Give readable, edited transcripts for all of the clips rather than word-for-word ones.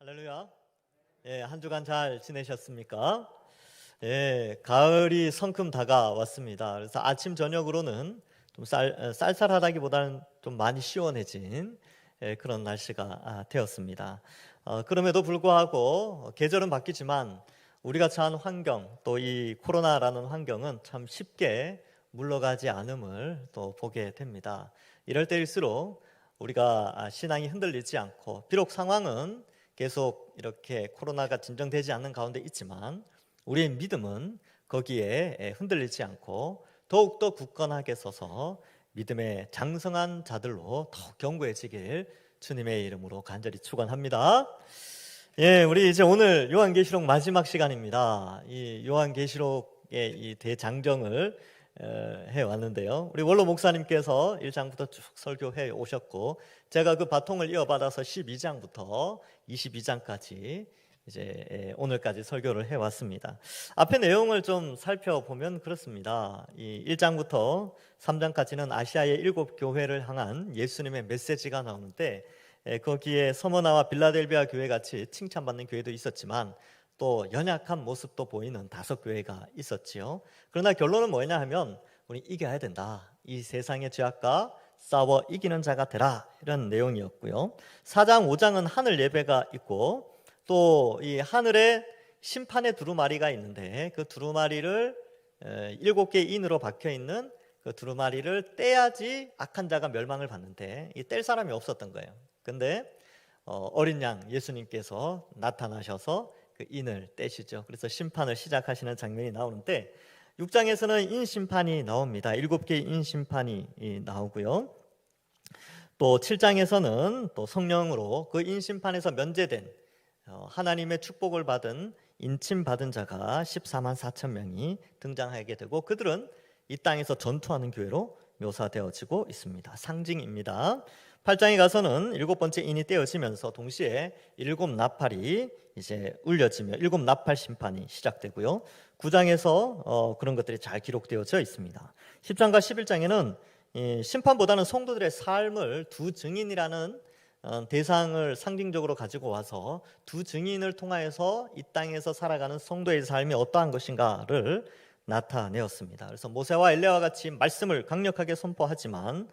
할렐루야. 한 주간 잘 지내셨습니까? 가을이 성큼 다가왔습니다. 그래서 아침 저녁으로는 좀 쌀쌀하다기보다는 좀 많이 시원해진 그런 날씨가 되었습니다. 그럼에도 불구하고 계절은 바뀌지만 우리가 처한 환경, 또 이 코로나라는 환경은 참 쉽게 물러가지 않음을 또 보게 됩니다. 이럴 때일수록 우리가 신앙이 흔들리지 않고, 비록 상황은 계속 이렇게 코로나가 진정되지 않는 가운데 있지만 우리의 믿음은 거기에 흔들리지 않고 더욱더 굳건하게 서서 믿음의 장성한 자들로 더욱 견고해지길 주님의 이름으로 간절히 축원합니다. 우리 이제 오늘 요한계시록 마지막 시간입니다. 이 요한계시록의 이 대장정을 해왔는데요. 우리 원로 목사님께서 1장부터 쭉 설교해 오셨고, 제가 그 바통을 이어받아서 12장부터 22장까지 이제 오늘까지 설교를 해왔습니다. 앞에 내용을 좀 살펴보면 그렇습니다. 이 1장부터 3장까지는 아시아의 7교회를 향한 예수님의 메시지가 나오는데, 거기에 서머나와 빌라델비아 교회 같이 칭찬받는 교회도 있었지만 또 연약한 모습도 보이는 5교회가 있었지요. 그러나 결론은 뭐냐 하면 우리 이겨야 된다. 이 세상의 죄악과 싸워 이기는 자가 되라, 이런 내용이었고요. 4장 5장은 하늘 예배가 있고, 또 이 하늘에 심판의 두루마리가 있는데 그 두루마리를 7개의 인으로 박혀있는 그 두루마리를 떼야지 악한 자가 멸망을 받는데 이 뗄 사람이 없었던 거예요. 근데 어린 양 예수님께서 나타나셔서 그 인을 떼시죠. 그래서 심판을 시작하시는 장면이 나오는데, 6장에서는 인심판이 나옵니다. 7개의 인심판이 나오고요. 또 7장에서는 또 성령으로 그 인심판에서 면제된 하나님의 축복을 받은 인침받은 자가 14만 4천 명이 등장하게 되고, 그들은 이 땅에서 전투하는 교회로 묘사되어지고 있습니다. 상징입니다. 8장에 가서는 7번째 인이 떼어지면서 동시에 7 나팔이 이제 울려지며 7 나팔 심판이 시작되고요. 9장에서 그런 것들이 잘 기록되어져 있습니다. 10장과 11장에는 심판보다는 성도들의 삶을 두 증인이라는 대상을 상징적으로 가지고 와서 두 증인을 통하여서 이 땅에서 살아가는 성도의 삶이 어떠한 것인가를 나타내었습니다. 그래서 모세와 엘리야와 같이 말씀을 강력하게 선포하지만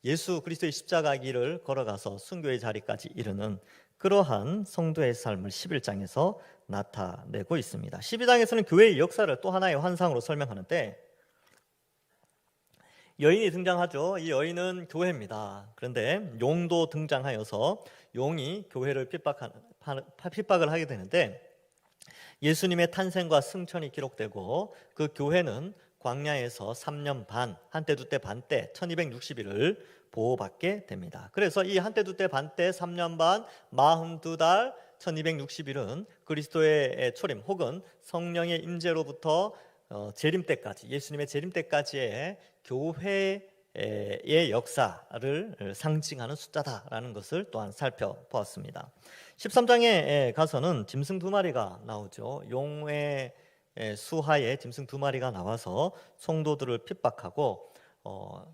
예수 그리스도의 십자가 길을 걸어가서 순교의 자리까지 이르는 그러한 성도의 삶을 11장에서 나타내고 있습니다. 12장에서는 교회의 역사를 또 하나의 환상으로 설명하는데, 여인이 등장하죠. 이 여인은 교회입니다. 그런데 용도 등장하여서 용이 교회를 핍박을 하게 되는데, 예수님의 탄생과 승천이 기록되고 그 교회는 광야에서 3년 반, 한때 두때 반때 1260일을 보호받게 됩니다. 그래서 이 한때 두때 반때 3년 반 42달 1260일은 그리스도의 초림 혹은 성령의 임재로부터 재림 때까지, 예수님의 재림 때까지의 교회의 역사를 상징하는 숫자다라는 것을 또한 살펴보았습니다. 13장에 가서는 짐승 2마리가 나오죠. 용의 수하에 짐승 2마리가 나와서 성도들을 핍박하고,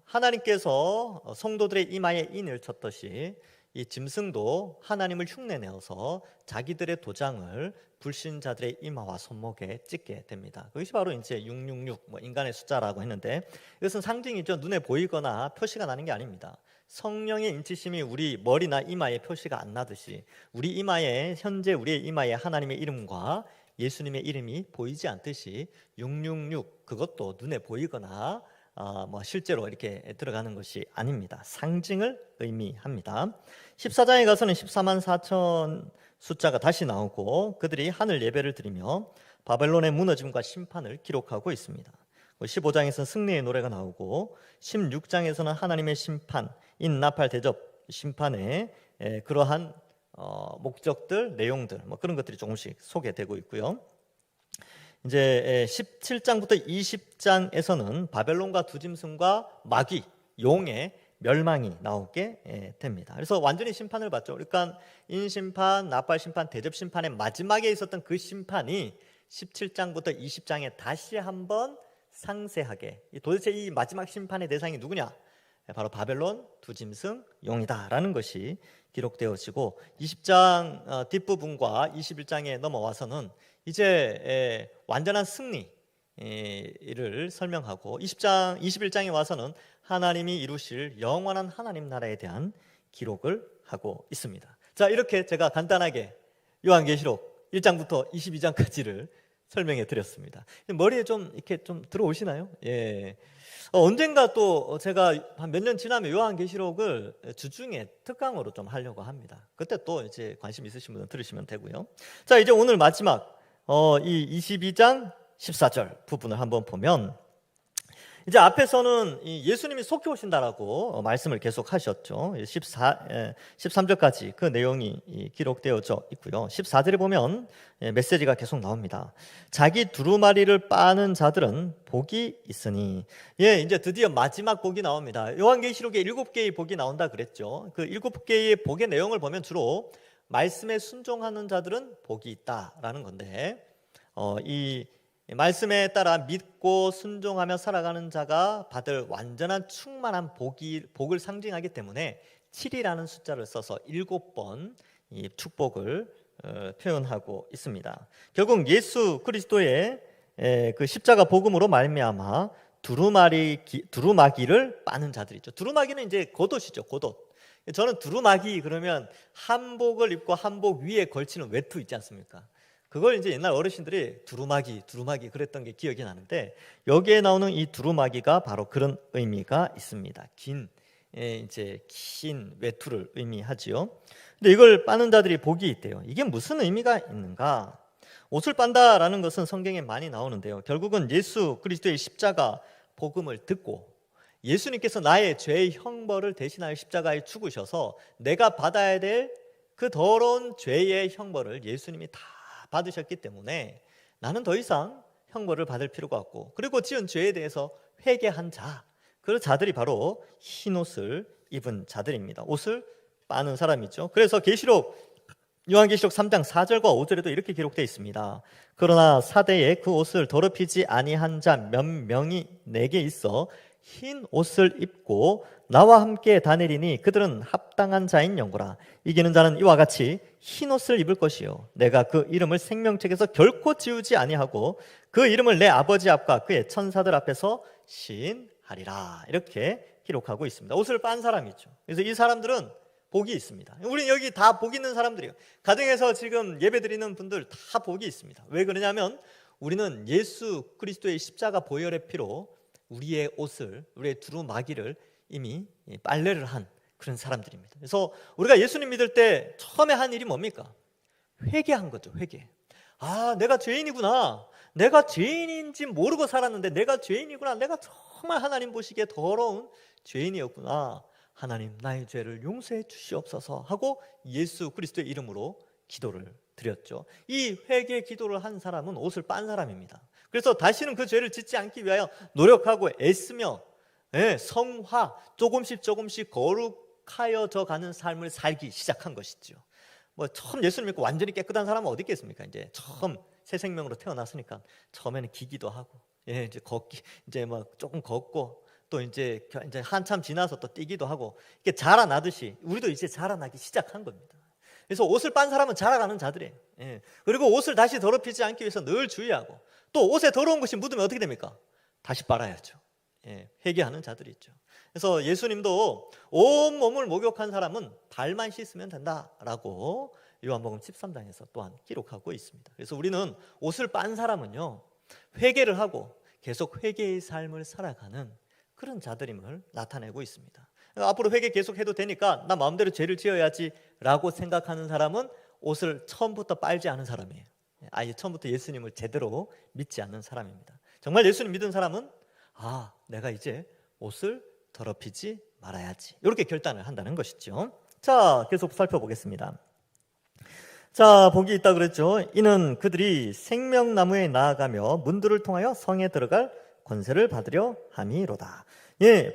하나님께서 성도들의 이마에 인을 쳤듯이 이 짐승도 하나님을 흉내내어서 자기들의 도장을 불신자들의 이마와 손목에 찍게 됩니다. 그것이 바로 이제 666, 인간의 숫자라고 했는데, 이것은 상징이죠. 눈에 보이거나 표시가 나는 게 아닙니다. 성령의 인치심이 우리 머리나 이마에 표시가 안 나듯이 우리 이마에, 현재 우리의 이마에 하나님의 이름과 예수님의 이름이 보이지 않듯이 666, 그것도 눈에 보이거나 실제로 이렇게 들어가는 것이 아닙니다. 상징을 의미합니다. 14장에 가서는 14만 4천 숫자가 다시 나오고, 그들이 하늘 예배를 드리며 바벨론의 무너짐과 심판을 기록하고 있습니다. 15장에서는 승리의 노래가 나오고, 16장에서는 하나님의 심판, 인나팔 대접 심판의 그러한 목적들, 내용들, 그런 것들이 조금씩 소개되고 있고요. 이제 17장부터 20장에서는 바벨론과 두 짐승과 마귀, 용의 멸망이 나오게 됩니다. 그래서 완전히 심판을 받죠. 그러니까 인심판, 나팔심판, 대접심판의 마지막에 있었던 그 심판이 17장부터 20장에 다시 한번 상세하게, 도대체 이 마지막 심판의 대상이 누구냐, 바로 바벨론 두 짐승 용이다라는 것이 기록되어지고 20장 뒷부분과 21장에 넘어와서는 이제 완전한 승리를 설명하고 21장에 와서는 하나님이 이루실 영원한 하나님 나라에 대한 기록을 하고 있습니다. 자, 이렇게 제가 간단하게 요한계시록 1장부터 22장까지를 설명해 드렸습니다. 머리에 좀 이렇게 좀 들어오시나요? 예. 언젠가 또 제가 한 몇 년 지나면 요한계시록을 주중에 특강으로 좀 하려고 합니다. 그때 또 이제 관심 있으신 분은 들으시면 되고요. 자, 이제 오늘 마지막 이 22장 14절 부분을 한번 보면 이제 앞에서는 예수님이 속히 오신다라고 말씀을 계속 하셨죠. 13절까지 그 내용이 기록되어져 있고요. 14절에 보면 메시지가 계속 나옵니다. 자기 두루마리를 빠는 자들은 복이 있으니. 이제 드디어 마지막 복이 나옵니다. 요한계시록에 7개의 복이 나온다 그랬죠. 그 7개의 복의 내용을 보면 주로 말씀에 순종하는 자들은 복이 있다라는 건데 이 말씀에 따라 믿고 순종하며 살아가는 자가 받을 완전한 충만한 복을 상징하기 때문에 7이라는 숫자를 써서 7번 이 축복을 표현하고 있습니다. 결국 예수 그리스도의 그 십자가 복음으로 말미암아 두루마기를 빠는 자들이죠. 두루마기는 이제 겉옷이죠. 겉옷. 저는 두루마기 그러면 한복을 입고 한복 위에 걸치는 외투 있지 않습니까? 그걸 이제 옛날 어르신들이 두루마기 그랬던 게 기억이 나는데 여기에 나오는 이 두루마기가 바로 그런 의미가 있습니다. 긴 외투를 의미하지요. 근데 이걸 빠는 자들이 복이 있대요. 이게 무슨 의미가 있는가? 옷을 빤다라는 것은 성경에 많이 나오는데요. 결국은 예수 그리스도의 십자가 복음을 듣고 예수님께서 나의 죄의 형벌을 대신하여 십자가에 죽으셔서 내가 받아야 될 그 더러운 죄의 형벌을 예수님이 다 받으셨기 때문에 나는 더 이상 형벌을 받을 필요가 없고 그리고 지은 죄에 대해서 회개한 자, 그 자들이 바로 흰 옷을 입은 자들입니다. 옷을 빠는 사람이죠. 그래서 요한계시록 3장 4절과 5절에도 이렇게 기록되어 있습니다. 그러나 사대에 그 옷을 더럽히지 아니한 자 몇 명이 내게 있어 흰 옷을 입고 나와 함께 다니리니 그들은 합당한 자인 영고라. 이기는 자는 이와 같이 흰 옷을 입을 것이요 내가 그 이름을 생명책에서 결코 지우지 아니하고 그 이름을 내 아버지 앞과 그의 천사들 앞에서 시인하리라. 이렇게 기록하고 있습니다. 옷을 빤 사람이죠. 그래서 이 사람들은 복이 있습니다. 우리는 여기 다 복 있는 사람들이에요. 가정에서 지금 예배드리는 분들 다 복이 있습니다. 왜 그러냐면 우리는 예수 그리스도의 십자가 보혈의 피로 우리의 옷을, 우리의 두루마기를 이미 빨래를 한 그런 사람들입니다. 그래서 우리가 예수님 믿을 때 처음에 한 일이 뭡니까? 회개한 거죠. 회개. 아, 내가 죄인이구나. 내가 죄인인지 모르고 살았는데 내가 죄인이구나. 내가 정말 하나님 보시기에 더러운 죄인이었구나. 하나님 나의 죄를 용서해 주시옵소서 하고 예수 그리스도의 이름으로 기도를 드렸죠. 이 회개 기도를 한 사람은 옷을 빤 사람입니다. 그래서 다시는 그 죄를 짓지 않기 위하여 노력하고 애쓰며 성화 조금씩 거룩하여져 가는 삶을 살기 시작한 것이죠. 뭐 처음 예수님 믿고 완전히 깨끗한 사람은 어디 있겠습니까? 이제 처음 새 생명으로 태어났으니까 처음에는 기기도 하고 이제 걷기 이제 막 조금 걷고 또 이제 한참 지나서 또 뛰기도 하고 이렇게 자라나듯이 우리도 이제 자라나기 시작한 겁니다. 그래서 옷을 빤 사람은 자라가는 자들이에요. 그리고 옷을 다시 더럽히지 않기 위해서 늘 주의하고 또 옷에 더러운 것이 묻으면 어떻게 됩니까? 다시 빨아야죠. 회개하는 자들이 있죠. 그래서 예수님도 온 몸을 목욕한 사람은 발만 씻으면 된다라고 요한복음 13장에서 또한 기록하고 있습니다. 그래서 우리는 옷을 빤 사람은요 회개를 하고 계속 회개의 삶을 살아가는 그런 자들임을 나타내고 있습니다. 앞으로 회개 계속해도 되니까 나 마음대로 죄를 지어야지 라고 생각하는 사람은 옷을 처음부터 빨지 않은 사람이에요. 아예 처음부터 예수님을 제대로 믿지 않는 사람입니다. 정말 예수님 믿은 사람은 내가 이제 옷을 더럽히지 말아야지 이렇게 결단을 한다는 것이죠. 자, 계속 살펴보겠습니다. 자, 복이 있다 그랬죠. 이는 그들이 생명나무에 나아가며 문들을 통하여 성에 들어갈 권세를 받으려 함이로다.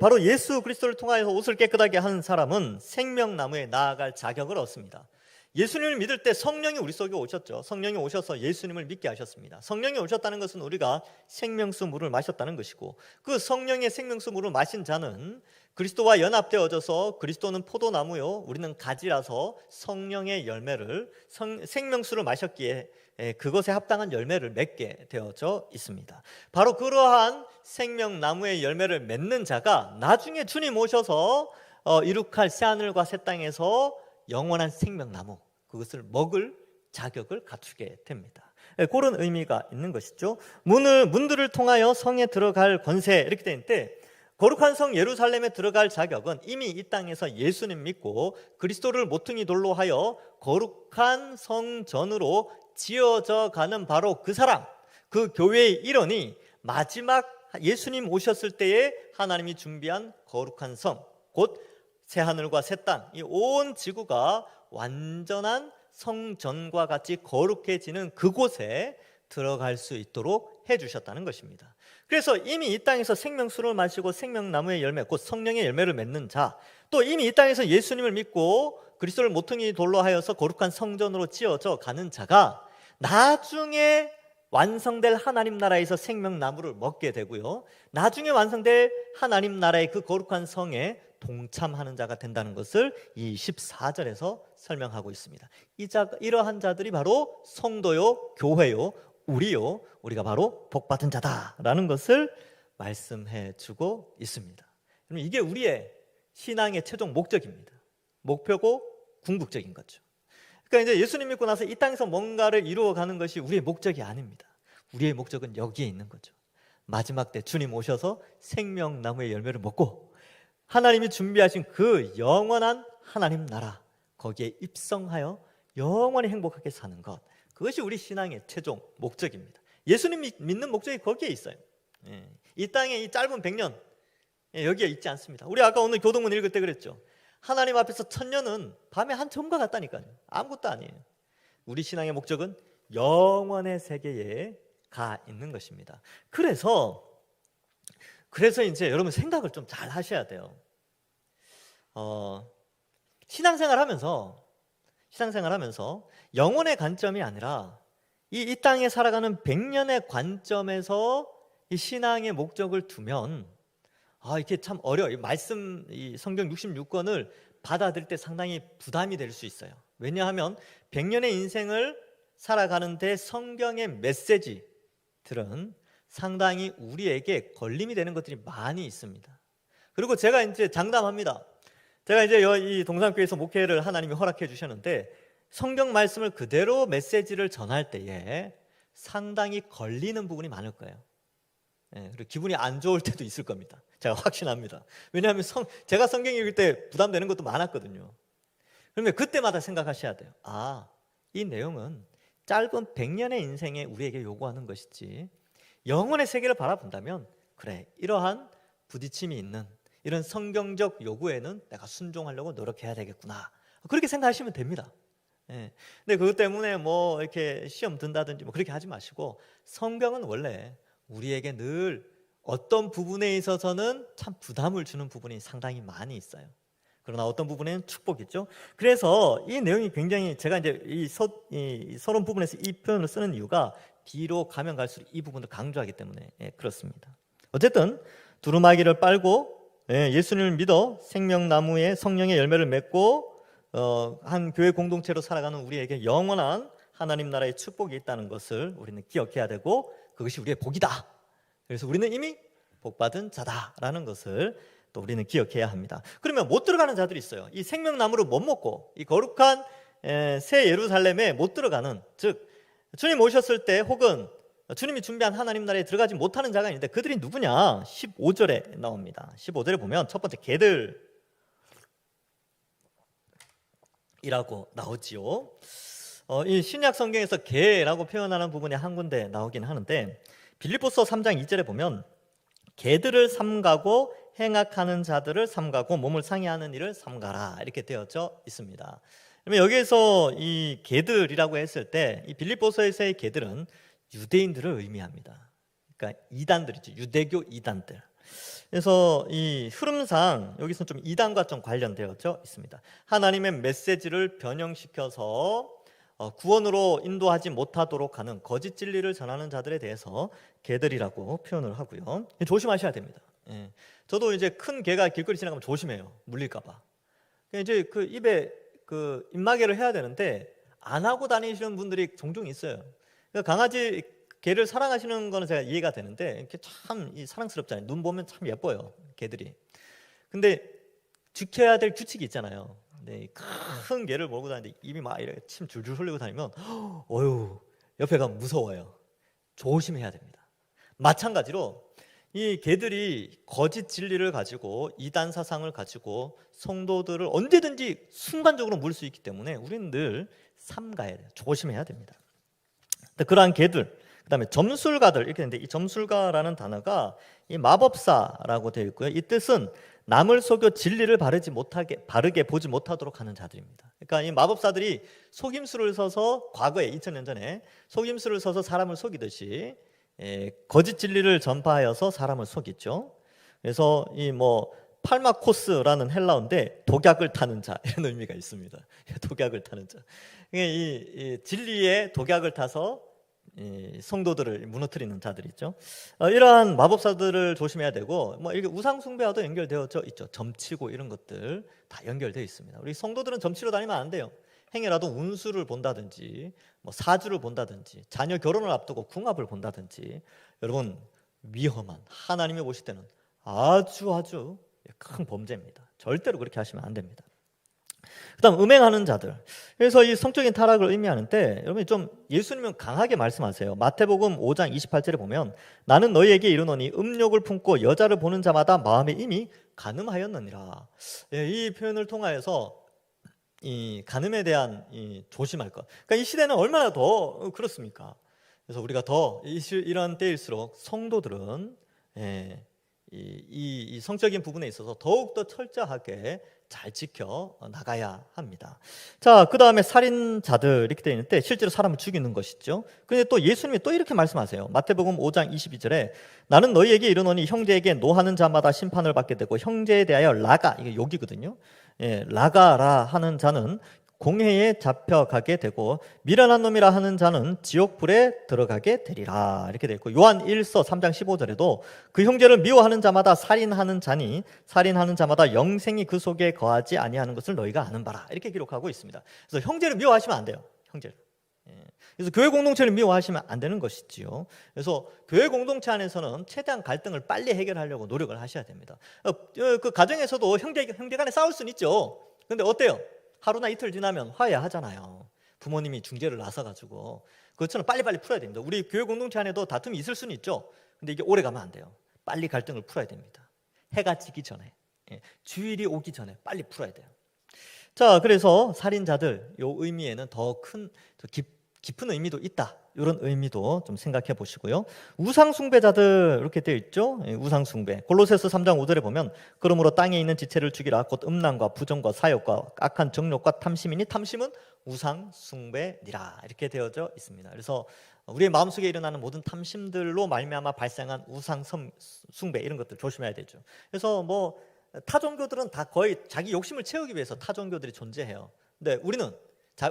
바로 예수 그리스도를 통하여서 옷을 깨끗하게 한 사람은 생명나무에 나아갈 자격을 얻습니다. 예수님을 믿을 때 성령이 우리 속에 오셨죠. 성령이 오셔서 예수님을 믿게 하셨습니다. 성령이 오셨다는 것은 우리가 생명수 물을 마셨다는 것이고 그 성령의 생명수 물을 마신 자는 그리스도와 연합되어져서 그리스도는 포도나무요 우리는 가지라서 성령의 열매를 생명수를 마셨기에 그것에 합당한 열매를 맺게 되어져 있습니다. 바로 그러한 생명나무의 열매를 맺는 자가 나중에 주님 오셔서 이룩할 새하늘과 새 땅에서 영원한 생명나무 그것을 먹을 자격을 갖추게 됩니다. 그런 의미가 있는 것이죠. 문들을 통하여 성에 들어갈 권세 이렇게 되어 있는데 거룩한 성 예루살렘에 들어갈 자격은 이미 이 땅에서 예수님 믿고 그리스도를 모퉁이 돌로 하여 거룩한 성전으로 지어져 가는 바로 그 사람, 그 교회의 일원이 마지막 예수님 오셨을 때에 하나님이 준비한 거룩한 성, 곧 새하늘과 새 땅, 이 온 지구가 완전한 성전과 같이 거룩해지는 그곳에 들어갈 수 있도록 해주셨다는 것입니다. 그래서 이미 이 땅에서 생명수를 마시고 생명나무의 열매 곧 성령의 열매를 맺는 자, 또 이미 이 땅에서 예수님을 믿고 그리스도를 모퉁이 돌로 하여서 거룩한 성전으로 지어져 가는 자가 나중에 완성될 하나님 나라에서 생명나무를 먹게 되고요, 나중에 완성될 하나님 나라의 그 거룩한 성에 동참하는 자가 된다는 것을 이 14절에서 설명하고 있습니다. 이러한 자들이 바로 성도요, 교회요, 우리가 바로 복받은 자다라는 것을 말씀해 주고 있습니다. 이게 우리의 신앙의 최종 목적입니다. 목표고 궁극적인 거죠. 그러니까 이제 예수님 믿고 나서 이 땅에서 뭔가를 이루어가는 것이 우리의 목적이 아닙니다. 우리의 목적은 여기에 있는 거죠. 마지막 때 주님 오셔서 생명나무의 열매를 먹고 하나님이 준비하신 그 영원한 하나님 나라 거기에 입성하여 영원히 행복하게 사는 것, 그것이 우리 신앙의 최종 목적입니다. 예수님 믿는 목적이 거기에 있어요. 이 땅에 이 짧은 100년 여기에 있지 않습니다. 우리 아까 오늘 교동문 읽을 때 그랬죠. 하나님 앞에서 1000년은 밤에 한 점과 같다니까요. 아무것도 아니에요. 우리 신앙의 목적은 영원의 세계에 가 있는 것입니다. 그래서 이제 여러분 생각을 좀 잘 하셔야 돼요. 신앙생활 하면서 영혼의 관점이 아니라 이 땅에 살아가는 100년의 관점에서 이 신앙의 목적을 두면 이게 참 어려워요. 이 성경 66권을 받아들일 때 상당히 부담이 될 수 있어요. 왜냐하면 100년의 인생을 살아가는데 성경의 메시지들은 상당히 우리에게 걸림이 되는 것들이 많이 있습니다. 그리고 제가 이제 장담합니다. 제가 이제 이 동산교회에서 목회를 하나님이 허락해 주셨는데 성경 말씀을 그대로 메시지를 전할 때에 상당히 걸리는 부분이 많을 거예요. 그리고 기분이 안 좋을 때도 있을 겁니다. 제가 확신합니다. 왜냐하면 제가 성경 읽을 때 부담되는 것도 많았거든요. 그러면 그때마다 생각하셔야 돼요. 이 내용은 짧은 100년의 인생에 우리에게 요구하는 것이지 영혼의 세계를 바라본다면 그래, 이러한 부딪힘이 있는 이런 성경적 요구에는 내가 순종하려고 노력해야 되겠구나, 그렇게 생각하시면 됩니다. 근데 그것 때문에 뭐 이렇게 시험 든다든지 뭐 그렇게 하지 마시고, 성경은 원래 우리에게 늘 어떤 부분에 있어서는 참 부담을 주는 부분이 상당히 많이 있어요. 그러나 어떤 부분에는 축복이죠. 그래서 이 내용이 굉장히, 제가 이제 이 서론 부분에서 이 표현을 쓰는 이유가 뒤로 가면 갈수록 이 부분을 강조하기 때문에 그렇습니다. 어쨌든 두루마기를 빨고 예수님을 믿어 생명나무의 성령의 열매를 맺고 한 교회 공동체로 살아가는 우리에게 영원한 하나님 나라의 축복이 있다는 것을 우리는 기억해야 되고, 그것이 우리의 복이다. 그래서 우리는 이미 복받은 자다라는 것을 또 우리는 기억해야 합니다. 그러면 못 들어가는 자들이 있어요. 이 생명나무를 못 먹고 이 거룩한 새 예루살렘에 못 들어가는, 즉 주님 오셨을 때 혹은 주님이 준비한 하나님 나라에 들어가지 못하는 자가 있는데 그들이 누구냐? 15절에 나옵니다. 15절에 보면 첫 번째 개들이라고 나오지요. 이 신약 성경에서 개라고 표현하는 부분이 한 군데 나오긴 하는데, 빌립보서 3장 2절에 보면 개들을 삼가고 행악하는 자들을 삼가고 몸을 상해하는 일을 삼가라, 이렇게 되어져 있습니다. 그러면 여기에서 이 개들이라고 했을 때 이 빌립보서에서의 개들은 유대인들을 의미합니다. 그러니까 이단들이죠. 유대교 이단들. 그래서 이 흐름상 여기서 좀 이단과 좀 관련되어져 있습니다. 하나님의 메시지를 변형시켜서 구원으로 인도하지 못하도록 하는 거짓 진리를 전하는 자들에 대해서 개들이라고 표현을 하고요. 조심하셔야 됩니다. 예. 저도 이제 큰 개가 길거리 지나가면 조심해요. 물릴까봐. 이제 그 입에 그 입마개를 해야 되는데 안 하고 다니시는 분들이 종종 있어요. 그러니까 강아지 개를 사랑하시는 거는 제가 이해가 되는데 이렇게 참 사랑스럽잖아요. 눈 보면 참 예뻐요, 개들이. 근데 지켜야 될 규칙이 있잖아요. 네, 큰 개를 몰고 다니는데 입이 막 이렇게 침 줄줄 흘리고 다니면 어휴, 옆에 가면 무서워요. 조심해야 됩니다. 마찬가지로 이 개들이 거짓 진리를 가지고 이단 사상을 가지고 성도들을 언제든지 순간적으로 물 수 있기 때문에 우리는 늘 삼가야 돼요. 조심해야 됩니다. 그러한 개들, 그다음에 점술가들 이렇게 있는데 이 점술가라는 단어가 이 마법사라고 되어 있고요. 이 뜻은 남을 속여 진리를 바르게 보지 못하도록 하는 자들입니다. 그러니까 이 마법사들이 속임수를 써서 과거에 2000년 전에 속임수를 써서 사람을 속이듯이 거짓 진리를 전파하여서 사람을 속였죠. 그래서 이 팔마코스라는 헬라어인데 독약을 타는 자 이런 의미가 있습니다. 독약을 타는 자. 이 진리의 독약을 타서 이 성도들을 무너뜨리는 자들이 있죠. 이러한 마법사들을 조심해야 되고 이렇게 우상 숭배와도 연결되어 있죠. 점치고 이런 것들 다 연결되어 있습니다. 우리 성도들은 점치러 다니면 안 돼요. 행여라도 운수를 본다든지 사주를 본다든지 자녀 결혼을 앞두고 궁합을 본다든지 여러분 위험한 하나님이 보실 때는 아주 큰 범죄입니다. 절대로 그렇게 하시면 안 됩니다. 그다음 음행하는 자들. 그래서 이 성적인 타락을 의미하는데 여러분이 좀 예수님은 강하게 말씀하세요. 마태복음 5장 28절에 보면 나는 너희에게 이르노니 음욕을 품고 여자를 보는 자마다 마음에 이미 간음하였느니라. 이 표현을 통하여서 이 간음에 대한 조심할 것. 그러니까 이 시대는 얼마나 더 그렇습니까? 그래서 우리가 더 이런 때일수록 성도들은 이 성적인 부분에 있어서 더욱더 철저하게 잘 지켜 나가야 합니다. 자, 그 다음에 살인자들 이렇게 되어 있는데 실제로 사람을 죽이는 것이죠. 근데 또 예수님이 또 이렇게 말씀하세요. 마태복음 5장 22절에 나는 너희에게 이르노니 형제에게 노하는 자마다 심판을 받게 되고 형제에 대하여 라가, 이게 욕이거든요. 라가라 하는 자는 공회에 잡혀가게 되고 미련한 놈이라 하는 자는 지옥불에 들어가게 되리라 이렇게 되어 있고 요한 1서 3장 15절에도 그 형제를 미워하는 자마다 살인하는 자니 살인하는 자마다 영생이 그 속에 거하지 아니하는 것을 너희가 아는 바라 이렇게 기록하고 있습니다. 그래서 형제를 미워하시면 안 돼요. 형제를. 그래서 교회 공동체를 미워하시면 안 되는 것이지요. 그래서 교회 공동체 안에서는 최대한 갈등을 빨리 해결하려고 노력을 하셔야 됩니다. 그 가정에서도 형제 간에 싸울 수는 있죠. 근데 어때요? 하루나 이틀 지나면 화해하잖아요. 부모님이 중재를 나서가지고 그것처럼 빨리빨리 풀어야 됩니다. 우리 교회 공동체 안에도 다툼이 있을 수는 있죠. 근데 이게 오래 가면 안 돼요. 빨리 갈등을 풀어야 됩니다. 해가 지기 전에, 주일이 오기 전에 빨리 풀어야 돼요. 자, 그래서 살인자들 요 의미에는 더 깊은 의미도 있다. 이런 의미도 좀 생각해 보시고요. 우상숭배자들 이렇게 되어 있죠. 우상숭배. 골로새서 3장 5절에 보면 그러므로 땅에 있는 지체를 죽이라 곧 음란과 부정과 사욕과 악한 정욕과 탐심이니 탐심은 우상숭배니라 이렇게 되어져 있습니다. 그래서 우리의 마음속에 일어나는 모든 탐심들로 말미암아 발생한 우상숭배 이런 것들 조심해야 되죠. 그래서 타 종교들은 다 거의 자기 욕심을 채우기 위해서 타 종교들이 존재해요. 근데 우리는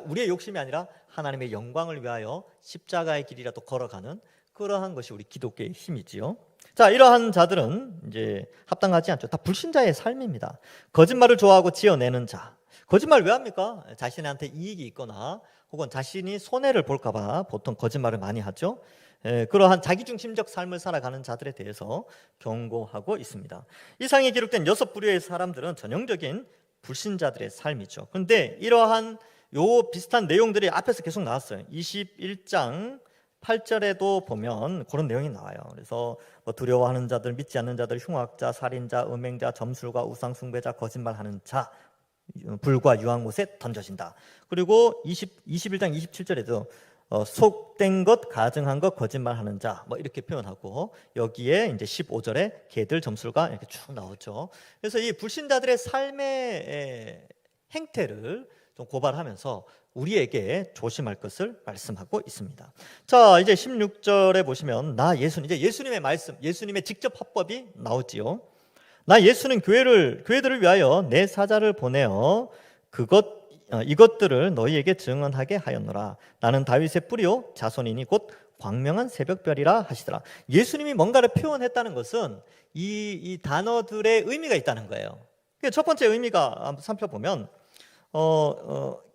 우리의 욕심이 아니라 하나님의 영광을 위하여 십자가의 길이라도 걸어가는 그러한 것이 우리 기독교의 힘이지요. 자, 이러한 자들은 이제 합당하지 않죠. 다 불신자의 삶입니다. 거짓말을 좋아하고 지어내는 자. 거짓말 왜 합니까? 자신한테 이익이 있거나 혹은 자신이 손해를 볼까봐 보통 거짓말을 많이 하죠. 그러한 자기중심적 삶을 살아가는 자들에 대해서 경고하고 있습니다. 이 상에 기록된 6부류의 사람들은 전형적인 불신자들의 삶이죠. 그런데 이러한 요 비슷한 내용들이 앞에서 계속 나왔어요. 21장 8절에도 보면 그런 내용이 나와요. 그래서 두려워하는 자들, 믿지 않는 자들, 흉악자, 살인자, 음행자, 점술가, 우상숭배자, 거짓말하는 자, 불과 유황못에 던져진다. 그리고 21장 27절에도 속된 것, 가증한 것, 거짓말하는 자 이렇게 표현하고 여기에 이제 15절에 개들, 점술가 이렇게 쭉 나오죠. 그래서 이 불신자들의 삶의 행태를 좀 고발하면서 우리에게 조심할 것을 말씀하고 있습니다. 자, 이제 16절에 보시면 나 예수는 이제 예수님의 말씀, 예수님의 직접 화법이 나오지요. 나 예수는 교회들을 위하여 내 사자를 보내어 이것들을 너희에게 증언하게 하였노라. 나는 다윗의 뿌리요 자손이니 곧 광명한 새벽별이라 하시더라. 예수님이 뭔가를 표현했다는 것은 이 단어들의 의미가 있다는 거예요. 첫 번째 의미가 한번 살펴보면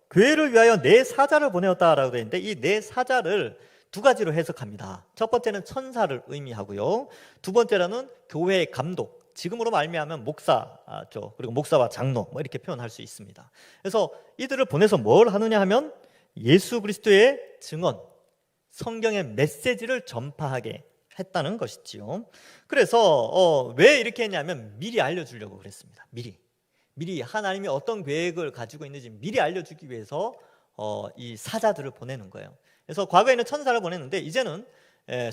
교회를 위하여 내 사자를 보내었다라고 되어 있는데, 이 내 사자를 두 가지로 해석합니다. 첫 번째는 천사를 의미하고요, 두 번째로는 교회의 감독, 지금으로 말미암으면 목사죠. 그리고 목사와 장로 뭐 이렇게 표현할 수 있습니다. 그래서 이들을 보내서 뭘 하느냐 하면 예수 그리스도의 증언, 성경의 메시지를 전파하게 했다는 것이지요. 그래서 왜 이렇게 했냐면 미리 알려주려고 그랬습니다. 미리 하나님이 어떤 계획을 가지고 있는지 미리 알려주기 위해서 이 사자들을 보내는 거예요. 그래서 과거에는 천사를 보냈는데, 이제는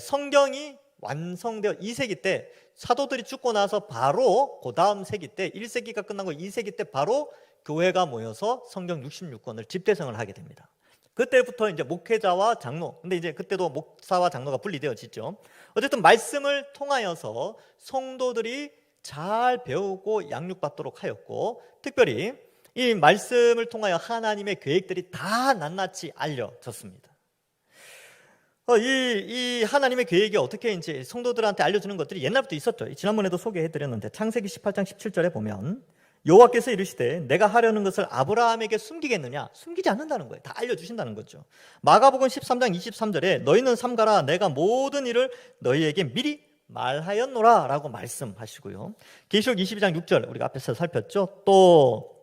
성경이 완성되어 2세기 때 사도들이 죽고 나서 바로 그 다음 세기 때 1세기가 끝나고 2세기 때 바로 교회가 모여서 성경 66권을 집대성을 하게 됩니다. 그때부터 이제 목회자와 장로, 근데 이제 그때도 목사와 장로가 분리되어지죠. 어쨌든 말씀을 통하여서 성도들이 잘 배우고 양육받도록 하였고, 특별히 이 말씀을 통하여 하나님의 계획들이 다 낱낱이 알려졌습니다. 이 하나님의 계획이 어떻게 이제 성도들한테 알려주는 것들이 옛날부터 있었죠. 지난번에도 소개해드렸는데 창세기 18장 17절에 보면 여호와께서 이르시되 내가 하려는 것을 아브라함에게 숨기겠느냐? 숨기지 않는다는 거예요. 다 알려주신다는 거죠. 마가복음 13장 23절에 너희는 삼가라 내가 모든 일을 너희에게 미리 말하였노라 라고 말씀하시고요, 계시록 22장 6절 우리가 앞에서 살폈죠. 또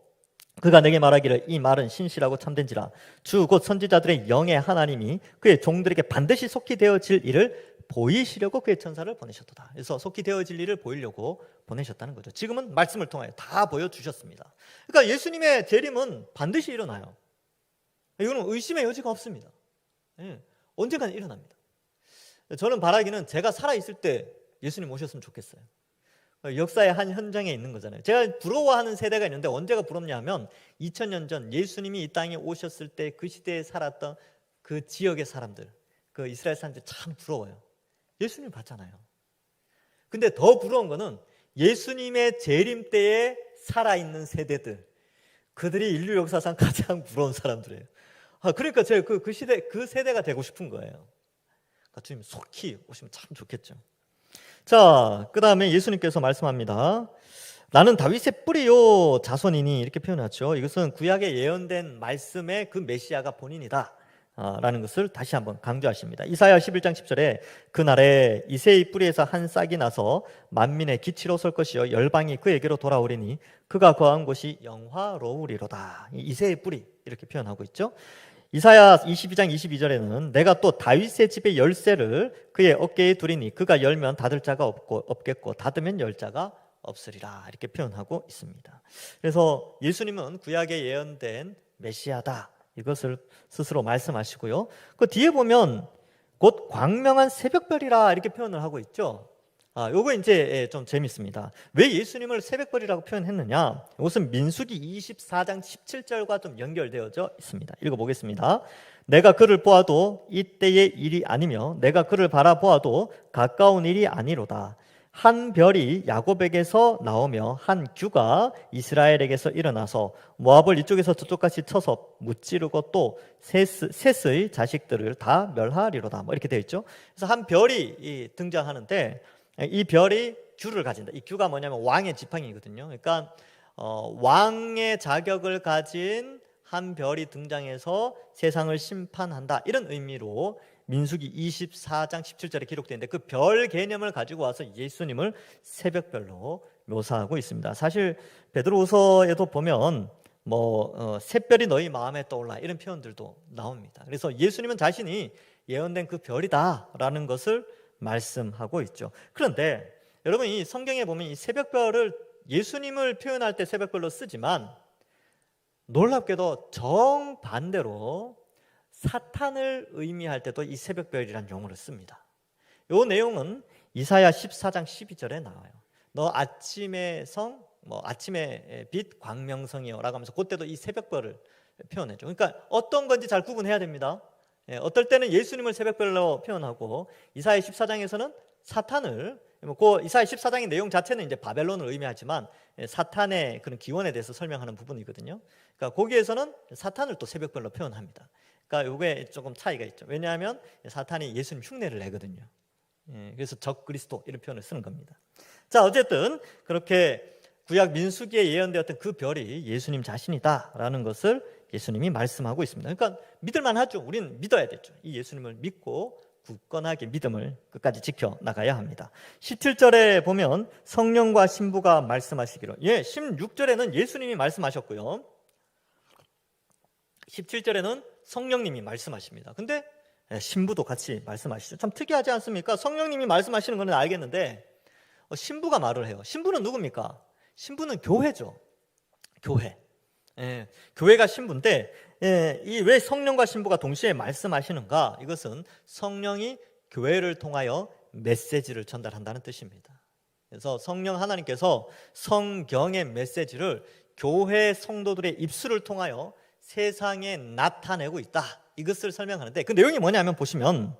그가 내게 말하기를 이 말은 신실하고 참된지라 주 곧 선지자들의 영의 하나님이 그의 종들에게 반드시 속히 되어질 일을 보이시려고 그의 천사를 보내셨도다. 그래서 속히 되어질 일을 보이려고 보내셨다는 거죠. 지금은 말씀을 통하여 다 보여주셨습니다. 그러니까 예수님의 재림은 반드시 일어나요. 이거는 의심의 여지가 없습니다. 언젠가는 일어납니다. 저는 바라기는 제가 살아있을 때 예수님 오셨으면 좋겠어요. 역사의 한 현장에 있는 거잖아요. 제가 부러워하는 세대가 있는데 언제가 부럽냐 하면 2000년 전 예수님이 이 땅에 오셨을 때 그 시대에 살았던 그 지역의 사람들, 그 이스라엘 사람들 참 부러워요. 예수님 봤잖아요. 근데 더 부러운 거는 예수님의 재림 때에 살아있는 세대들, 그들이 인류 역사상 가장 부러운 사람들이에요. 그러니까 제가 그 시대, 그 세대가 되고 싶은 거예요. 그러니까 주님 속히 오시면 참 좋겠죠. 자, 그 다음에 예수님께서 말씀합니다. 나는 다윗의 뿌리요 자손이니 이렇게 표현하죠. 이것은 구약에 예언된 말씀의 그 메시아가 본인이다 라는 것을 다시 한번 강조하십니다. 이사야 11장 10절에 그날에 이새의 뿌리에서 한 싹이 나서 만민의 기치로 설 것이요 열방이 그에게로 돌아오리니 그가 거한 곳이 영화로우리로다. 이새의 뿌리 이렇게 표현하고 있죠. 이사야 22장 22절에는 내가 또 다윗의 집의 열쇠를 그의 어깨에 두리니 그가 열면 닫을 자가 없겠고 닫으면 열 자가 없으리라 이렇게 표현하고 있습니다. 그래서 예수님은 구약에 예언된 메시아다 이것을 스스로 말씀하시고요, 그 뒤에 보면 곧 광명한 새벽별이라 이렇게 표현을 하고 있죠. 요거 이제 좀 재밌습니다. 왜 예수님을 새벽별이라고 표현했느냐? 이것은 민수기 24장 17절과 좀 연결되어져 있습니다. 읽어보겠습니다. 내가 그를 보아도 이때의 일이 아니며 내가 그를 바라보아도 가까운 일이 아니로다. 한 별이 야곱에게서 나오며 한 규가 이스라엘에게서 일어나서 모압을 이쪽에서 저쪽까지 쳐서 무찌르고 또 셋의 자식들을 다 멸하리로다. 뭐 이렇게 되어 있죠. 그래서 한 별이 등장하는데 이 별이 규를 가진다. 이 규가 뭐냐면 왕의 지팡이거든요. 그러니까 왕의 자격을 가진 한 별이 등장해서 세상을 심판한다 이런 의미로 민수기 24장 17절에 기록되어 있는데 그 별 개념을 가지고 와서 예수님을 새벽별로 묘사하고 있습니다. 사실 베드로후서에도 보면 샛별이 너희 마음에 떠올라 이런 표현들도 나옵니다. 그래서 예수님은 자신이 예언된 그 별이다라는 것을 말씀하고 있죠. 그런데 여러분 이 성경에 보면 이 새벽별을 예수님을 표현할 때 새벽별로 쓰지만 놀랍게도 정반대로 사탄을 의미할 때도 이 새벽별이라는 용어를 씁니다. 이 내용은 이사야 14장 12절에 나와요. 너 아침의 성, 아침의 빛 광명성이요 라고 하면서 그때도 이 새벽별을 표현해줘. 그러니까 어떤 건지 잘 구분해야 됩니다. 어떨 때는 예수님을 새벽별로 표현하고 이사야 14장에서는 사탄을, 그 이사야 14장의 내용 자체는 이제 바벨론을 의미하지만 사탄의 그런 기원에 대해서 설명하는 부분이거든요. 그러니까 거기에서는 사탄을 또 새벽별로 표현합니다. 그러니까 이게 조금 차이가 있죠. 왜냐하면 사탄이 예수님 흉내를 내거든요. 그래서 적 그리스도 이런 표현을 쓰는 겁니다. 자, 어쨌든 그렇게 구약 민수기에 예언되었던 그 별이 예수님 자신이다라는 것을 예수님이 말씀하고 있습니다. 그러니까 믿을만 하죠. 우리는 믿어야 되죠. 이 예수님을 믿고 굳건하게 믿음을 끝까지 지켜나가야 합니다. 17절에 보면 성령과 신부가 말씀하시기로, 16절에는 예수님이 말씀하셨고요, 17절에는 성령님이 말씀하십니다. 근데 신부도 같이 말씀하시죠. 참 특이하지 않습니까? 성령님이 말씀하시는 건 알겠는데 신부가 말을 해요. 신부는 누굽니까? 신부는 교회죠. 교회. 교회가 신부인데, 이 왜 성령과 신부가 동시에 말씀하시는가? 이것은 성령이 교회를 통하여 메시지를 전달한다는 뜻입니다. 그래서 성령 하나님께서 성경의 메시지를 교회 성도들의 입술을 통하여 세상에 나타내고 있다, 이것을 설명하는데, 그 내용이 뭐냐면 보시면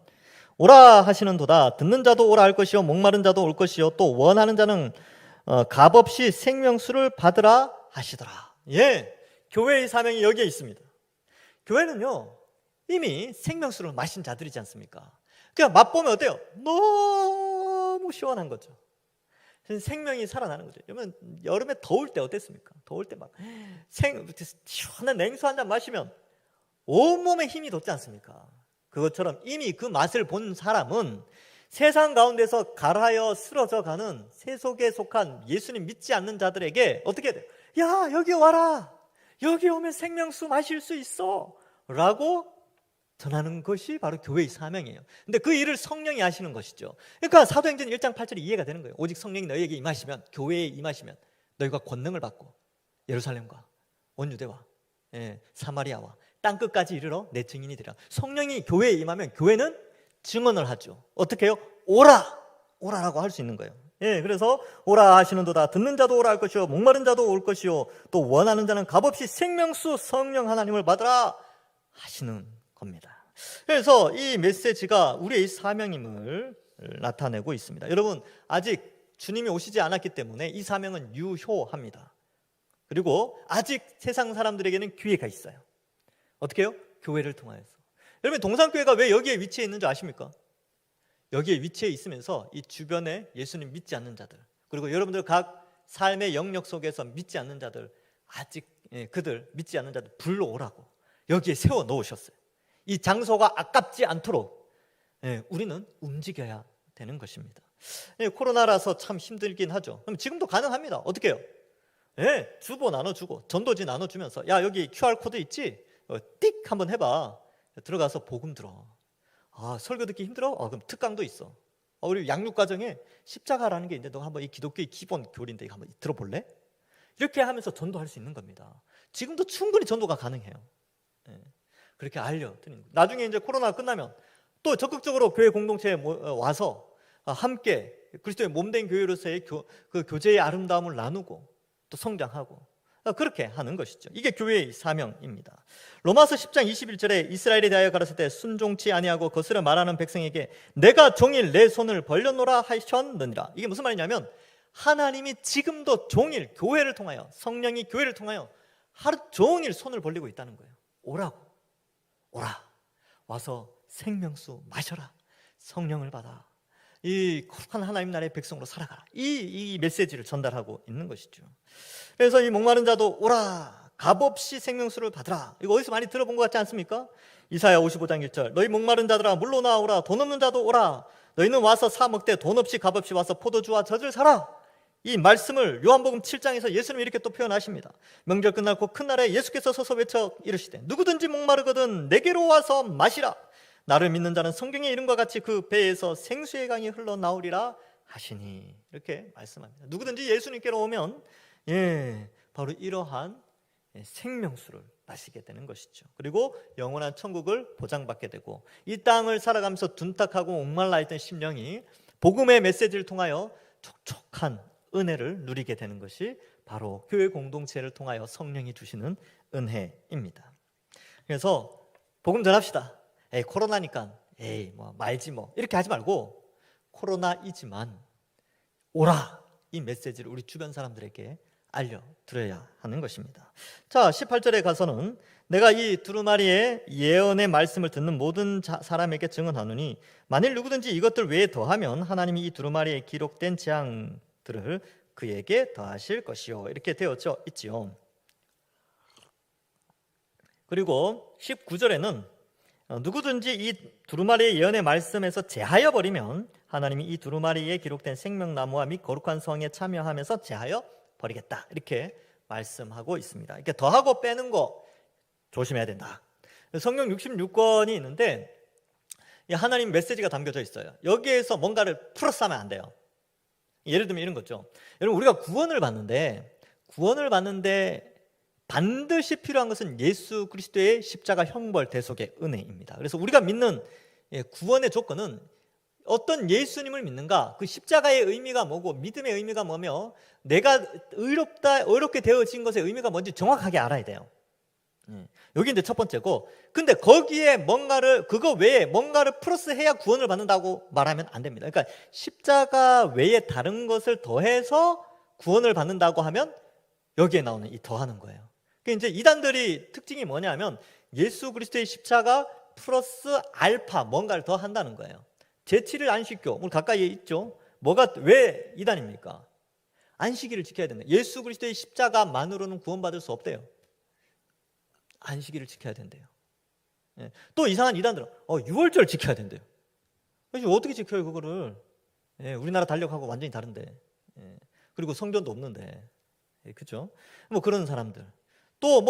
오라 하시는도다. 듣는 자도 오라 할 것이요 목마른 자도 올 것이요 또 원하는 자는 값없이 생명수를 받으라 하시더라. 교회의 사명이 여기에 있습니다. 교회는요 이미 생명수를 마신 자들이지 않습니까? 그냥 맛보면 어때요? 너무 시원한 거죠. 생명이 살아나는 거죠. 그러면 여름에 더울 때 어땠습니까? 더울 때 막 시원한 냉수 한 잔 마시면 온몸에 힘이 돋지 않습니까? 그것처럼 이미 그 맛을 본 사람은 세상 가운데서 갈하여 쓰러져 가는 세속에 속한 예수님 믿지 않는 자들에게 어떻게 해야 돼요? 야, 여기 와라. 여기 오면 생명수 마실 수 있어 라고 전하는 것이 바로 교회의 사명이에요. 근데 그 일을 성령이 하시는 것이죠. 그러니까 사도행전 1장 8절이 이해가 되는 거예요. 오직 성령이 너희에게 임하시면, 교회에 임하시면 너희가 권능을 받고 예루살렘과 온 유대와 사마리아와 땅끝까지 이르러 내 증인이 되리라. 성령이 교회에 임하면 교회는 증언을 하죠. 어떻게 해요? 오라라고 할 수 있는 거예요. 그래서 오라 하시는도다. 듣는 자도 오라 할 것이요 목마른 자도 올 것이요 또 원하는 자는 값없이 생명수 성령 하나님을 받으라 하시는 겁니다. 그래서 이 메시지가 우리의 사명임을 나타내고 있습니다. 여러분, 아직 주님이 오시지 않았기 때문에 이 사명은 유효합니다. 그리고 아직 세상 사람들에게는 기회가 있어요. 어떻게 해요? 교회를 통하여서. 여러분, 동산교회가 왜 여기에 위치해 있는 줄 아십니까? 여기에 위치해 있으면서 이 주변에 예수님 믿지 않는 자들, 그리고 여러분들 각 삶의 영역 속에서 믿지 않는 자들, 아직 그들 믿지 않는 자들 불러오라고 여기에 세워 놓으셨어요. 이 장소가 아깝지 않도록 우리는 움직여야 되는 것입니다. 코로나라서 참 힘들긴 하죠. 그럼 지금도 가능합니다. 어떻게 해요? 주보 나눠주고 전도지 나눠주면서, 야, 여기 QR코드 있지? 띡 한번 해봐. 들어가서 복음 들어. 설교 듣기 힘들어? 그럼 특강도 있어. 우리 양육과정에 십자가라는 게 있는데 너 한번 이 기독교의 기본 교리인데 이거 한번 들어볼래? 이렇게 하면서 전도할 수 있는 겁니다. 지금도 충분히 전도가 가능해요. 그렇게 알려드리는 거예요. 나중에 이제 코로나가 끝나면 또 적극적으로 교회 공동체에 와서 함께 그리스도의 몸된 교회로서의 그 교제의 아름다움을 나누고 또 성장하고 그렇게 하는 것이죠. 이게 교회의 사명입니다. 로마서 10장 21절에 이스라엘에 대하여 가르칠 때 순종치 아니하고 거스려 말하는 백성에게 내가 종일 내 손을 벌려놓으라 하셨느니라. 이게 무슨 말이냐면 하나님이 지금도 종일 교회를 통하여, 성령이 교회를 통하여 하루 종일 손을 벌리고 있다는 거예요. 오라고. 오라. 와서 생명수 마셔라. 성령을 받아. 이 거룩한 하나님 나라의 백성으로 살아가라. 이 메시지를 전달하고 있는 것이죠. 그래서 이 목마른 자도 오라, 값없이 생명수를 받으라. 이거 어디서 많이 들어본 것 같지 않습니까? 이사야 55장 1절 너희 목마른 자들아 물러나 오라. 돈 없는 자도 오라. 너희는 와서 사 먹되 돈 없이 값없이 와서 포도주와 젖을 사라. 이 말씀을 요한복음 7장에서 예수님이 이렇게 또 표현하십니다. 명절 끝나고 큰 날에 예수께서 서서 외쳐 이르시되 누구든지 목마르거든 내게로 와서 마시라. 나를 믿는 자는 성경의 이름과 같이 그 배에서 생수의 강이 흘러나오리라 하시니. 이렇게 말씀합니다. 누구든지 예수님께로 오면 바로 이러한 생명수를 마시게 되는 것이죠. 그리고 영원한 천국을 보장받게 되고 이 땅을 살아가면서 둔탁하고 목말라 있던 심령이 복음의 메시지를 통하여 촉촉한 은혜를 누리게 되는 것이 바로 교회 공동체를 통하여 성령이 주시는 은혜입니다. 그래서 복음 전합시다. 코로나니까 뭐 말지 뭐 이렇게 하지 말고 코로나이지만 오라, 이 메시지를 우리 주변 사람들에게 알려드려야 하는 것입니다. 자, 18절에 가서는 내가 이 두루마리의 예언의 말씀을 듣는 모든 사람에게 증언하노니 만일 누구든지 이것들 외에 더하면 하나님이 이 두루마리에 기록된 재앙들을 그에게 더하실 것이요, 이렇게 되어 있지요. 그리고 19절에는 누구든지 이 두루마리의 예언의 말씀에서 제하여 버리면 하나님이 이 두루마리에 기록된 생명나무와 및 거룩한 성에 참여하면서 제하여 버리겠다, 이렇게 말씀하고 있습니다. 이렇게 더하고 빼는 거 조심해야 된다. 성경 66권이 있는데 하나님 메시지가 담겨져 있어요. 여기에서 뭔가를 플러스 하면 안 돼요. 예를 들면 이런 거죠. 여러분, 우리가 구원을 받는데 반드시 필요한 것은 예수 그리스도의 십자가 형벌 대속의 은혜입니다. 그래서 우리가 믿는 구원의 조건은 어떤 예수님을 믿는가, 그 십자가의 의미가 뭐고 믿음의 의미가 뭐며 내가 의롭게 되어진 것의 의미가 뭔지 정확하게 알아야 돼요. 여기 이제 첫 번째고, 근데 거기에 그거 외에 뭔가를 플러스해야 구원을 받는다고 말하면 안 됩니다. 그러니까 십자가 외에 다른 것을 더해서 구원을 받는다고 하면 여기에 나오는 이 더하는 거예요. 그러니까 이제 이단들이 특징이 뭐냐면 예수 그리스도의 십자가 플러스 알파 뭔가를 더 한다는 거예요. 제7일 안식교, 우리 가까이에 있죠. 왜 이단입니까? 안식일을 지켜야 된다. 예수 그리스도의 십자가만으로는 구원받을 수 없대요. 안식일을 지켜야 된대요. 또 이상한 이단들은 6월절 지켜야 된대요. 어떻게 지켜요 그거를? 우리나라 달력하고 완전히 다른데, 그리고 성전도 없는데, 그렇죠? 그런 사람들. 또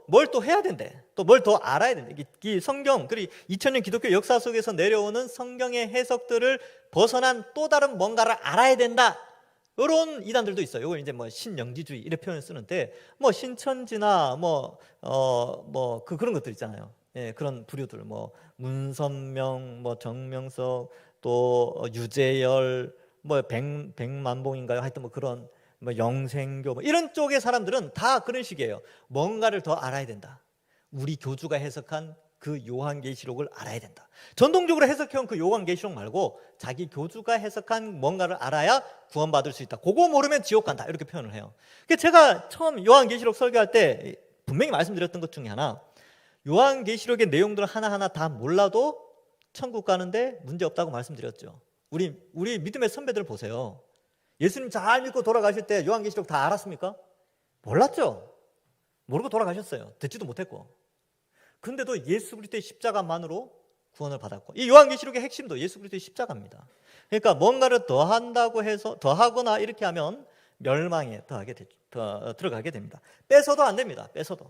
뭘 또 해야 된대. 또 뭘 더 알아야 된대. 이 성경, 그리고 2000년 기독교 역사 속에서 내려오는 성경의 해석들을 벗어난 또 다른 뭔가를 알아야 된다. 이런 이단들도 있어요. 이걸 이제 신영지주의 이렇게 표현을 쓰는데, 신천지나 그런 것들 있잖아요. 그런 부류들, 문선명, 정명석, 또 유재열, 백만봉인가요? 하여튼 그런 영생교, 이런 쪽의 사람들은 다 그런 식이에요. 뭔가를 더 알아야 된다. 우리 교주가 해석한 그 요한계시록을 알아야 된다. 전통적으로 해석해온 그 요한계시록 말고 자기 교주가 해석한 뭔가를 알아야 구원받을 수 있다. 그거 모르면 지옥 간다, 이렇게 표현을 해요. 제가 처음 요한계시록 설교할 때 분명히 말씀드렸던 것 중에 하나, 요한계시록의 내용들을 하나하나 다 몰라도 천국 가는데 문제 없다고 말씀드렸죠. 우리 믿음의 선배들 보세요. 예수님 잘 믿고 돌아가실 때 요한계시록 다 알았습니까? 몰랐죠. 모르고 돌아가셨어요. 듣지도 못했고. 근데도 예수 그리스도의 십자가만으로 구원을 받았고, 이 요한계시록의 핵심도 예수 그리스도의 십자가입니다. 그러니까 뭔가를 더한다고 해서, 더하거나 이렇게 하면 멸망에 들어가게 됩니다. 빼서도 안 됩니다. 빼서도.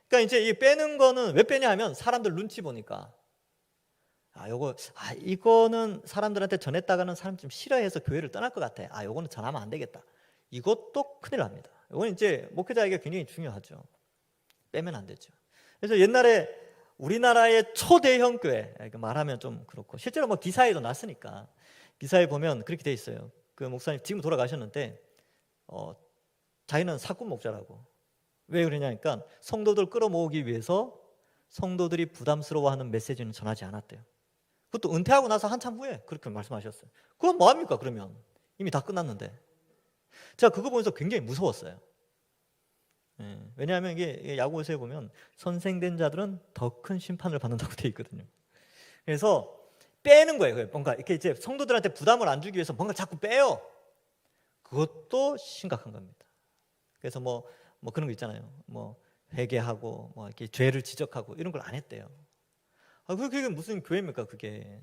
그러니까 이제 이 빼는 거는 왜 빼냐 하면 사람들 눈치 보니까, 이거는 사람들한테 전했다가는 사람 좀 싫어해서 교회를 떠날 것 같아. 요거는 전하면 안 되겠다. 이것도 큰일 납니다. 이건 이제 목회자에게 굉장히 중요하죠. 빼면 안 되죠. 그래서 옛날에 우리나라의 초대형 교회, 말하면 좀 그렇고, 실제로 기사에도 났으니까, 기사에 보면 그렇게 돼 있어요. 그 목사님 지금 돌아가셨는데 자기는 사꾼 목자라고. 왜 그러냐니까 성도들 끌어모으기 위해서 성도들이 부담스러워하는 메시지는 전하지 않았대요. 그것도 은퇴하고 나서 한참 후에 그렇게 말씀하셨어요. 그건 뭐합니까 그러면? 이미 다 끝났는데. 제가 그거 보면서 굉장히 무서웠어요. 왜냐하면 이게 야고보서에 보면 선생된 자들은 더 큰 심판을 받는다고 되어 있거든요. 그래서 빼는 거예요. 뭔가 이렇게 이제 성도들한테 부담을 안 주기 위해서 뭔가 자꾸 빼요. 그것도 심각한 겁니다. 그래서 그런 거 있잖아요. 회개하고 이렇게 죄를 지적하고 이런 걸 안 했대요. 그게 무슨 교회입니까 그게?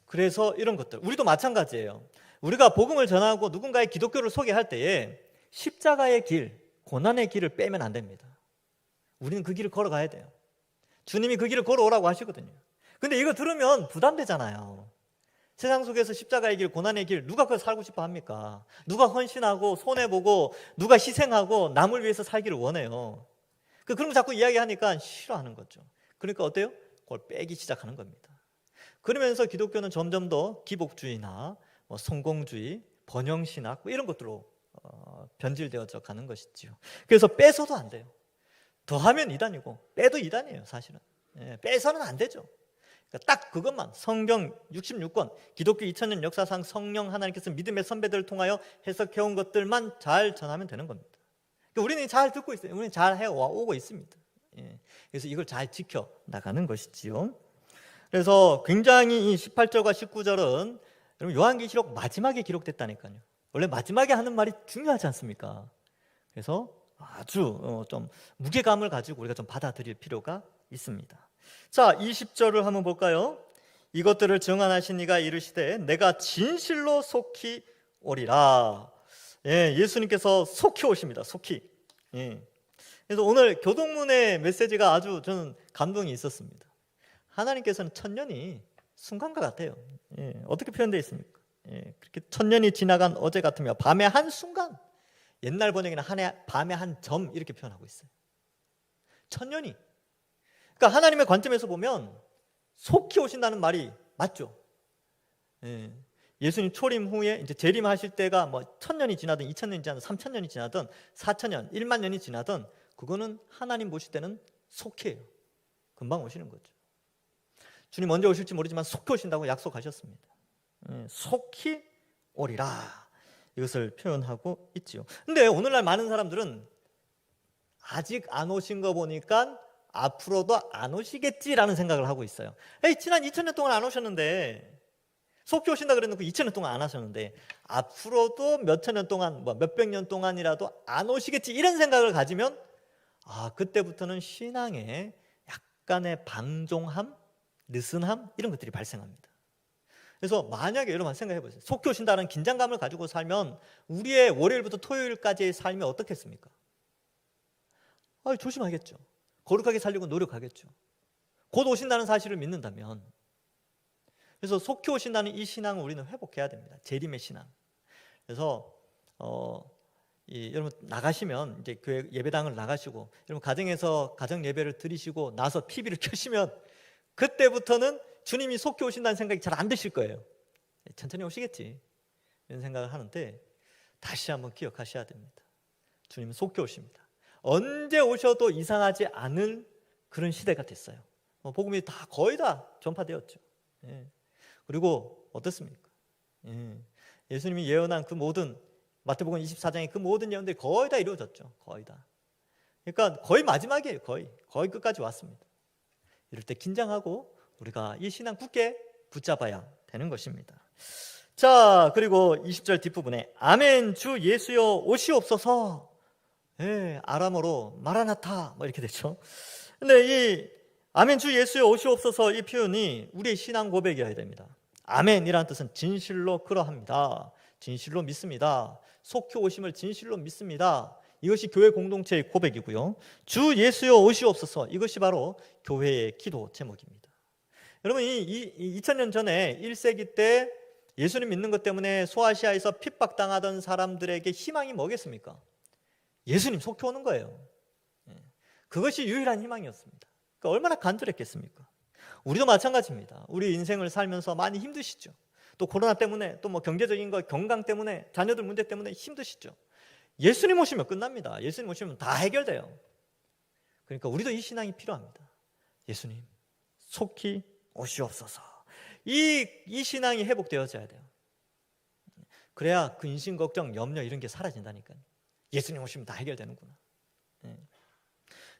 그래서 이런 것들 우리도 마찬가지예요. 우리가 복음을 전하고 누군가의 기독교를 소개할 때에 십자가의 길, 고난의 길을 빼면 안 됩니다. 우리는 그 길을 걸어가야 돼요. 주님이 그 길을 걸어오라고 하시거든요. 근데 이거 들으면 부담되잖아요. 세상 속에서 십자가의 길, 고난의 길, 누가 그걸 살고 싶어 합니까? 누가 헌신하고 손해보고 누가 희생하고 남을 위해서 살기를 원해요. 그런 거 자꾸 이야기하니까 싫어하는 거죠. 그러니까 어때요? 그걸 빼기 시작하는 겁니다. 그러면서 기독교는 점점 더 기복주의나 성공주의, 번영신학 이런 것들로 변질되어져 가는 것이지요. 그래서 빼서도 안 돼요. 더하면 이단이고 빼도 이단이에요 사실은. 빼서는 안 되죠. 그러니까 딱 그것만 성경 66권 기독교 2000년 역사상 성령 하나님께서 믿음의 선배들을 통하여 해석해온 것들만 잘 전하면 되는 겁니다. 그러니까 우리는 잘 듣고 있어요. 우리는 잘 해오고 있습니다. 예. 그래서 이걸 잘 지켜 나가는 것이지요. 그래서 굉장히 이 18절과 19절은 여러분 요한계시록 마지막에 기록됐다니까요. 원래 마지막에 하는 말이 중요하지 않습니까? 그래서 아주 좀 무게감을 가지고 우리가 좀 받아들일 필요가 있습니다. 자, 20절을 한번 볼까요? 이것들을 증언하신 이가 이르시되 내가 진실로 속히 오리라. 예, 예수님께서 속히 오십니다. 속히. 예. 그래서 오늘 교동문의 메시지가 아주 저는 감동이 있었습니다. 하나님께서는 천년이 순간과 같아요. 예, 어떻게 표현되어 있습니까? 예, 그렇게 천년이 지나간 어제 같으며 밤의 한 순간, 옛날 번역에는 밤의 한 점 이렇게 표현하고 있어요. 천년이. 그러니까 하나님의 관점에서 보면 속히 오신다는 말이 맞죠. 예, 예수님 초림 후에 이제 재림하실 때가 뭐 1000년이 지나든 2000년이 지나든 3000년이 지나든 4000년, 1만 년이 지나든 그거는 하나님 보실 때는 속히예요. 금방 오시는 거죠. 주님 언제 오실지 모르지만 속히 오신다고 약속하셨습니다. 속히 오리라. 이것을 표현하고 있지요. 근데 오늘날 많은 사람들은 아직 안 오신 거 보니까 앞으로도 안 오시겠지라는 생각을 하고 있어요. 에이, 지난 2000년 동안 안 오셨는데, 속히 오신다 그래놓고 2000년 동안 안 하셨는데 앞으로도 몇천 년 동안, 몇백 년 동안이라도 안 오시겠지 이런 생각을 가지면 그때부터는 신앙에 약간의 방종함, 느슨함 이런 것들이 발생합니다. 그래서 만약에 여러분 생각해 보세요. 속히 오신다는 긴장감을 가지고 살면 우리의 월요일부터 토요일까지의 삶이 어떻겠습니까? 조심하겠죠. 거룩하게 살려고 노력하겠죠. 곧 오신다는 사실을 믿는다면. 그래서 속히 오신다는 이 신앙을 우리는 회복해야 됩니다. 재림의 신앙. 그래서 여러분 나가시면 이제 교회 예배당을 나가시고 여러분 가정에서 가정 예배를 드리시고 나서 TV를 켜시면 그때부터는 주님이 속히 오신다는 생각이 잘 안 드실 거예요. 천천히 오시겠지 이런 생각을 하는데 다시 한번 기억하셔야 됩니다. 주님은 속히 오십니다. 언제 오셔도 이상하지 않을 그런 시대가 됐어요. 복음이 다 거의 다 전파되었죠. 예. 그리고 어떻습니까? 예수님이 예언한 그 모든 마태복음 24장의 그 모든 예언들이 거의 다 이루어졌죠. 거의 다. 그러니까 거의 마지막이에요. 거의 끝까지 왔습니다. 이럴 때 긴장하고 우리가 이 신앙 굳게 붙잡아야 되는 것입니다. 자, 그리고 20절 뒷부분에 아멘 주 예수여 오시옵소서. 아람어로 마라나타 이렇게 되죠. 근데 이 아멘 주 예수여 오시옵소서 이 표현이 우리의 신앙 고백이어야 됩니다. 아멘이라는 뜻은 진실로 그러합니다. 진실로 믿습니다. 속히 오심을 진실로 믿습니다. 이것이 교회 공동체의 고백이고요. 주 예수여 오시옵소서 이것이 바로 교회의 기도 제목입니다. 여러분 이 2000년 전에 1세기 때 예수님 믿는 것 때문에 소아시아에서 핍박당하던 사람들에게 희망이 뭐겠습니까? 예수님 속히 오는 거예요. 그것이 유일한 희망이었습니다. 그러니까 얼마나 간절했겠습니까? 우리도 마찬가지입니다. 우리 인생을 살면서 많이 힘드시죠. 또 코로나 때문에 또 뭐 경제적인 거 건강 때문에 자녀들 문제 때문에 힘드시죠. 예수님 오시면 끝납니다. 예수님 오시면 다 해결돼요. 그러니까 우리도 이 신앙이 필요합니다. 예수님 속히 오시옵소서. 이 신앙이 회복되어져야 돼요. 그래야 근심 걱정 염려 이런 게 사라진다니까요. 예수님 오시면 다 해결되는구나.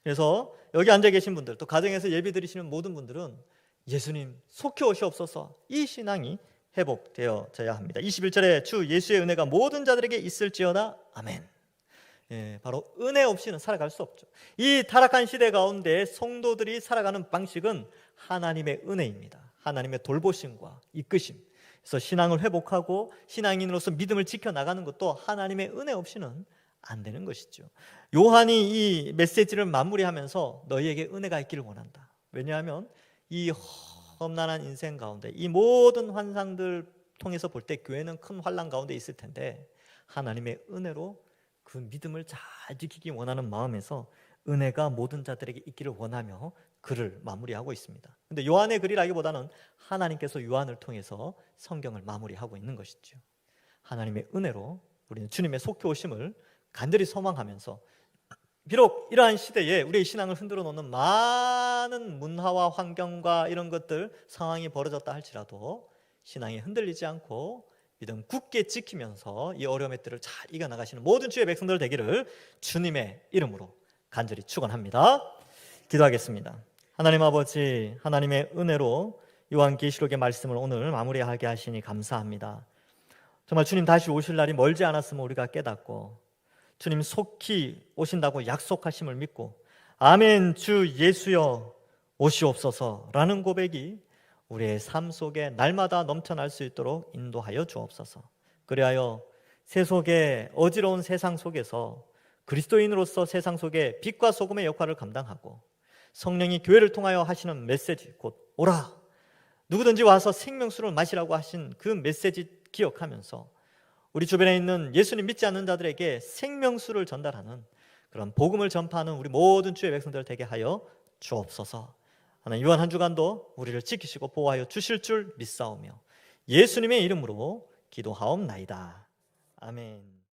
그래서 여기 앉아 계신 분들 또 가정에서 예배 드리시는 모든 분들은 예수님 속히 오시옵소서 이 신앙이 회복되어져야 합니다. 21절에 주 예수의 은혜가 모든 자들에게 있을지어다 아멘. 바로 은혜 없이는 살아갈 수 없죠. 이 타락한 시대 가운데 성도들이 살아가는 방식은 하나님의 은혜입니다. 하나님의 돌보심과 이끄심. 그래서 신앙을 회복하고 신앙인으로서 믿음을 지켜나가는 것도 하나님의 은혜 없이는 안 되는 것이죠. 요한이 이 메시지를 마무리하면서 너희에게 은혜가 있기를 원한다. 왜냐하면 이 험난한 인생 가운데 이 모든 환상들 통해서 볼 때 교회는 큰 환난 가운데 있을 텐데 하나님의 은혜로 그 믿음을 잘 지키기 원하는 마음에서 은혜가 모든 자들에게 있기를 원하며 글을 마무리하고 있습니다. 근데 요한의 글이라기보다는 하나님께서 요한을 통해서 성경을 마무리하고 있는 것이죠. 하나님의 은혜로 우리는 주님의 속히 오심을 간절히 소망하면서 비록 이러한 시대에 우리의 신앙을 흔들어 놓는 많은 문화와 환경과 이런 것들 상황이 벌어졌다 할지라도 신앙이 흔들리지 않고 믿음 굳게 지키면서 이 어려움의 뜰을 잘 이겨나가시는 모든 주의 백성들 되기를 주님의 이름으로 간절히 축원합니다. 기도하겠습니다. 하나님 아버지, 하나님의 은혜로 요한계시록의 말씀을 오늘 마무리하게 하시니 감사합니다. 정말 주님 다시 오실 날이 멀지 않았음을 우리가 깨닫고 주님 속히 오신다고 약속하심을 믿고 아멘 주 예수여 오시옵소서라는 고백이 우리의 삶 속에 날마다 넘쳐날 수 있도록 인도하여 주옵소서. 그리하여 세속의 어지러운 세상 속에서 그리스도인으로서 세상 속에 빛과 소금의 역할을 감당하고 성령이 교회를 통하여 하시는 메시지 곧 오라 누구든지 와서 생명수를 마시라고 하신 그 메시지 기억하면서 우리 주변에 있는 예수님 믿지 않는 자들에게 생명수를 전달하는 그런 복음을 전파하는 우리 모든 주의 백성들 되게 하여 주옵소서. 하나님 이번 한 주간도 우리를 지키시고 보호하여 주실 줄 믿사오며 예수님의 이름으로 기도하옵나이다. 아멘.